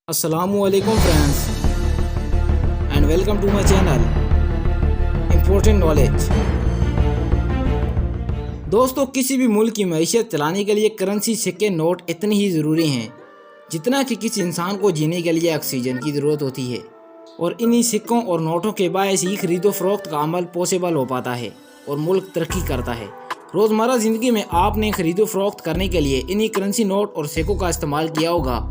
Assalamu alaikum friends and welcome to my channel Important Knowledge। दोस्तों, किसी भी मुल्क की मईशत चलाने के लिए करेंसी सिक्के नोट इतने ही ज़रूरी हैं जितना कि किसी इंसान को जीने के लिए ऑक्सीजन की ज़रूरत होती है। और इन्हीं सिक्कों और नोटों के बायस ही खरीदो फरोख्त का अमल पॉसिबल हो पाता है और मुल्क तरक्की करता है। रोज़मर्रा ज़िंदगी में आपने खरीदो फरोख्त करने के लिए इन्हीं करेंसी नोट और सिक्कों का इस्तेमाल किया होगा,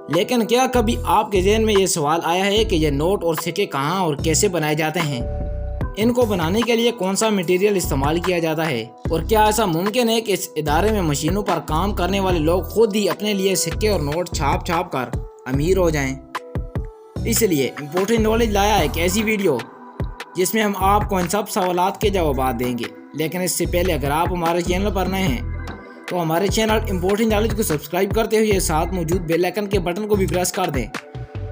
लेकिन क्या कभी आपके ज़हन में ये सवाल आया है कि ये नोट और सिक्के कहाँ और कैसे बनाए जाते हैं? इनको बनाने के लिए कौन सा मटेरियल इस्तेमाल किया जाता है? और क्या ऐसा मुमकिन है कि इस इदारे में मशीनों पर काम करने वाले लोग खुद ही अपने लिए सिक्के और नोट छाप छाप कर अमीर हो जाएं? इसलिए इम्पोर्टेंट नॉलेज लाया है एक ऐसी वीडियो जिसमें हम आपको इन सब सवालात के जवाब देंगे। लेकिन इससे पहले अगर आप हमारे चैनल पर नए हैं तो हमारे चैनल इम्पोर्टेंट नॉलेज को सब्सक्राइब करते हुए साथ मौजूद बेल आइकन के बटन को भी प्रेस कर दें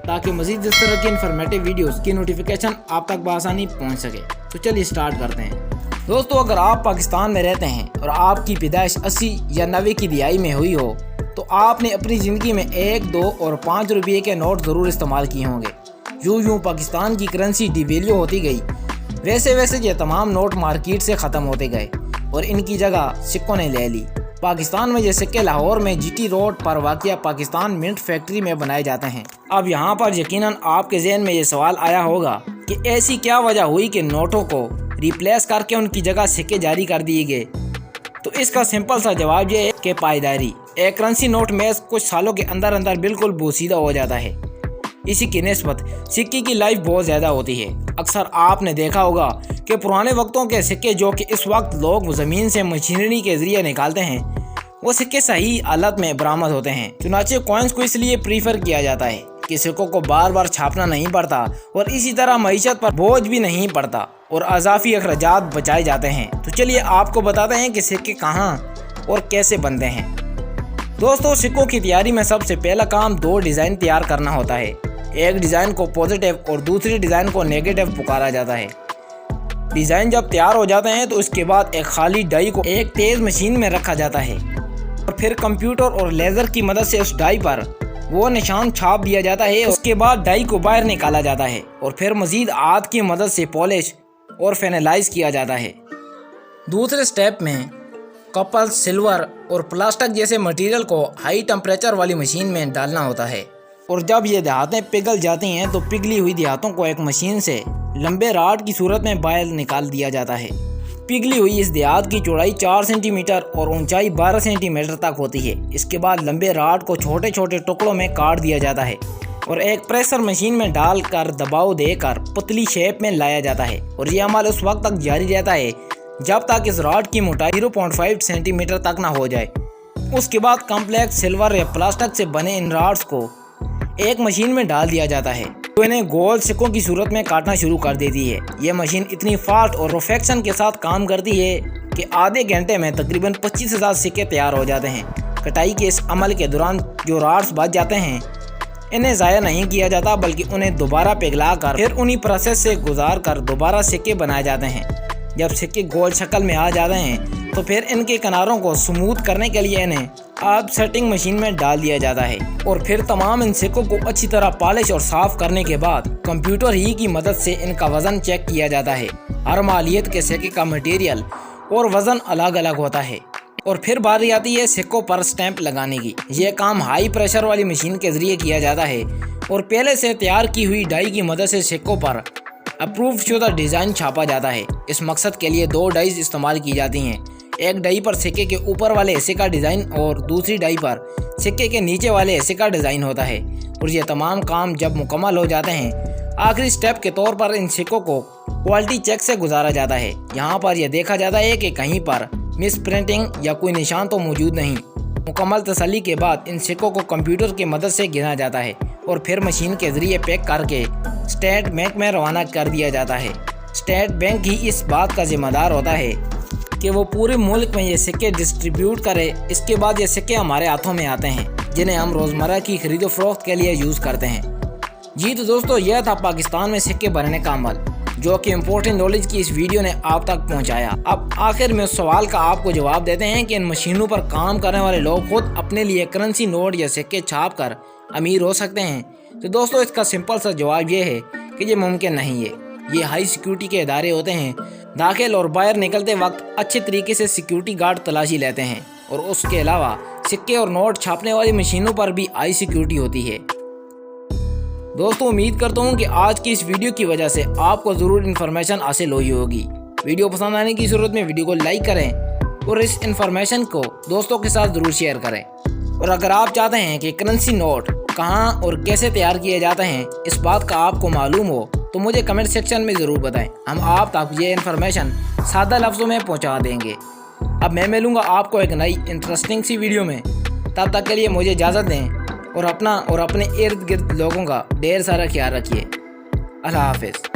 ताकि मज़ीद इस तरह के इन्फॉर्मेटिव वीडियोस की नोटिफिकेशन आप तक बआसानी पहुंच सके। तो चलिए स्टार्ट करते हैं। दोस्तों, अगर आप पाकिस्तान में रहते हैं और आपकी पैदाइश 80 या 90 की दिहाई में हुई हो तो आपने अपनी ज़िंदगी में 1, 2 और 5 रुपये के नोट ज़रूर इस्तेमाल किए होंगे। यूँ पाकिस्तान की करेंसी डिवैल्यू होती गई, वैसे वैसे ये तमाम नोट मार्केट से ख़त्म होते गए और इनकी जगह सिक्कों ने ले ली। पाकिस्तान में ये सिक्के लाहौर में जीटी रोड पर वाक़िया पाकिस्तान मिंट फैक्ट्री में बनाए जाते हैं। अब यहाँ पर यकीनन आपके ज़हन में ये सवाल आया होगा कि ऐसी क्या वजह हुई कि नोटों को रिप्लेस करके उनकी जगह सिक्के जारी कर दिए गए। तो इसका सिंपल सा जवाब ये है कि पायदारी। एक करेंसी नोट में कुछ सालों के अंदर अंदर बिल्कुल बोसीदा हो जाता है। इसी की निस्बत सिक्के की लाइफ बहुत ज़्यादा होती है। अक्सर आपने देखा होगा कि पुराने वक्तों के सिक्के जो कि इस वक्त लोग ज़मीन से मशीनरी के ज़रिए निकालते हैं, वो सिक्के सही हालत में बरामद होते हैं। चुनाचे कॉइन्स को इसलिए प्रीफर किया जाता है कि सिक्कों को बार बार छापना नहीं पड़ता और इसी तरह मईशत पर बोझ भी नहीं पड़ता और अज़ाफ़ी अखराजात बचाए जाते हैं। तो चलिए आपको बताते हैं कि सिक्के कहाँ और कैसे बनते हैं। दोस्तों, सिक्कों की तैयारी में सबसे पहला काम 2 डिज़ाइन तैयार करना होता है। एक डिज़ाइन को पॉजिटिव और दूसरी डिज़ाइन को नेगेटिव पुकारा जाता है। डिज़ाइन जब तैयार हो जाते हैं तो उसके बाद एक खाली डाई को एक तेज़ मशीन में रखा जाता है और फिर कंप्यूटर और लेज़र की मदद से उस डाई पर वो निशान छाप दिया जाता है। उसके बाद डाई को बाहर निकाला जाता है और फिर मज़ीद हाथ की मदद से पॉलिश और फिनालाइज किया जाता है। दूसरे स्टेप में कपल, सिल्वर और प्लास्टिक जैसे मटेरियल को हाई टेम्परेचर वाली मशीन में डालना होता है और जब ये देहातें पिघल जाती हैं तो पिघली हुई देहातों को एक मशीन से लंबे राड की सूरत में बाहर निकाल दिया जाता है। पिघली हुई इस देहात की चौड़ाई 4 सेंटीमीटर और ऊंचाई 12 सेंटीमीटर तक होती है। इसके बाद लंबे राड को छोटे छोटे टुकड़ों में काट दिया जाता है और एक प्रेशर मशीन में डालकर दबाव देकर पतली शेप में लाया जाता है और ये अमल उस वक्त तक जारी रहता है जब तक इस राड की मोटाई 0.5 सेंटीमीटर तक ना हो जाए। उसके बाद कॉम्प्लेक्स सिल्वर या प्लास्टिक से बने इन राड्स को एक मशीन में डाल दिया जाता है तो इन्हें गोल सिक्कों की सूरत में काटना शुरू कर देती है। यह मशीन इतनी फास्ट और परफेक्शन के साथ काम करती है कि आधे घंटे में तकरीबन 25,000 सिक्के तैयार हो जाते हैं। कटाई के इस अमल के दौरान जो राड्स बच जाते हैं इन्हें ज़ाया नहीं किया जाता बल्कि उन्हें दोबारा पिघला कर फिर उन्हीं प्रोसेस से गुजार कर दोबारा सिक्के बनाए जाते हैं। जब सिक्के गोल शक्ल में आ जाते हैं तो फिर इनके किनारों को स्मूथ करने के लिए इन्हें अब सेटिंग मशीन में डाल दिया जाता है और फिर तमाम इन सिक्कों को अच्छी तरह पॉलिश और साफ करने के बाद कंप्यूटर ही की मदद से इनका वजन चेक किया जाता है। हर मालियत के सिक्के का मटेरियल और वजन अलग अलग होता है और फिर बारी आती है सिक्कों पर स्टैंप लगाने की। यह काम हाई प्रेशर वाली मशीन के जरिए किया जाता है और पहले से तैयार की हुई डाई की मदद से सिक्कों पर अप्रूव शुदा डिज़ाइन छापा जाता है। इस मकसद के लिए 2 डाइज इस्तेमाल की जाती हैं। एक डाई पर सिक्के के ऊपर वाले हिस्से का डिज़ाइन और दूसरी डाई पर सिक्के के नीचे वाले हिस्से का डिज़ाइन होता है और ये तमाम काम जब मुकम्मल हो जाते हैं आखिरी स्टेप के तौर पर इन सिक्कों को क्वालिटी चेक से गुजारा जाता है। यहाँ पर यह देखा जाता है कि कहीं पर मिस प्रिंटिंग या कोई निशान तो मौजूद नहीं। मुकम्मल तसल्ली के बाद इन सिक्कों को कंप्यूटर की मदद से गिना जाता है और फिर मशीन के ज़रिए पैक करके स्टेट बैंक में रवाना कर दिया जाता है। स्टेट बैंक ही इस बात का जिम्मेदार होता है कि वो पूरे मुल्क में ये सिक्के डिस्ट्रीब्यूट करे। इसके बाद ये सिक्के हमारे हाथों में आते हैं जिन्हें हम रोज़मर्रा की खरीदो फरोख्त के लिए यूज़ करते हैं। जी तो दोस्तों, यह था पाकिस्तान में सिक्के बनने का अमल जो कि इम्पोर्टेंट नॉलेज की इस वीडियो ने आप तक पहुंचाया। अब आखिर में उस सवाल का आपको जवाब देते हैं कि इन मशीनों पर काम करने वाले लोग खुद अपने लिए करेंसी नोट या सिक्के छाप कर अमीर हो सकते हैं? तो दोस्तों इसका सिंपल सा जवाब ये है कि ये मुमकिन नहीं है। ये हाई सिक्योरिटी के इदारे होते हैं। दाखिल और बाहर निकलते वक्त अच्छे तरीके से सिक्योरिटी गार्ड तलाशी लेते हैं और उसके अलावा सिक्के और नोट छापने वाली मशीनों पर भी हाई सिक्योरिटी होती है। दोस्तों उम्मीद करता हूँ कि आज की इस वीडियो की वजह से आपको ज़रूर इन्फॉर्मेशन हासिल हुई होगी। वीडियो पसंद आने की सूरत में वीडियो को लाइक करें और इस इन्फॉर्मेशन को दोस्तों के साथ ज़रूर शेयर करें। और अगर आप चाहते हैं कि करेंसी नोट कहाँ और कैसे तैयार किए जाते हैं, इस बात का आपको मालूम हो तो मुझे कमेंट सेक्शन में ज़रूर बताएं। हम आप तक ये इन्फॉर्मेशन सादा लफ्ज़ों में पहुंचा देंगे। अब मैं मिलूँगा आपको एक नई इंटरेस्टिंग सी वीडियो में। तब तक के लिए मुझे इजाज़त दें और अपना और अपने इर्द गिर्द लोगों का ढेर सारा ख्याल रखिए। अल्लाह हाफिज़।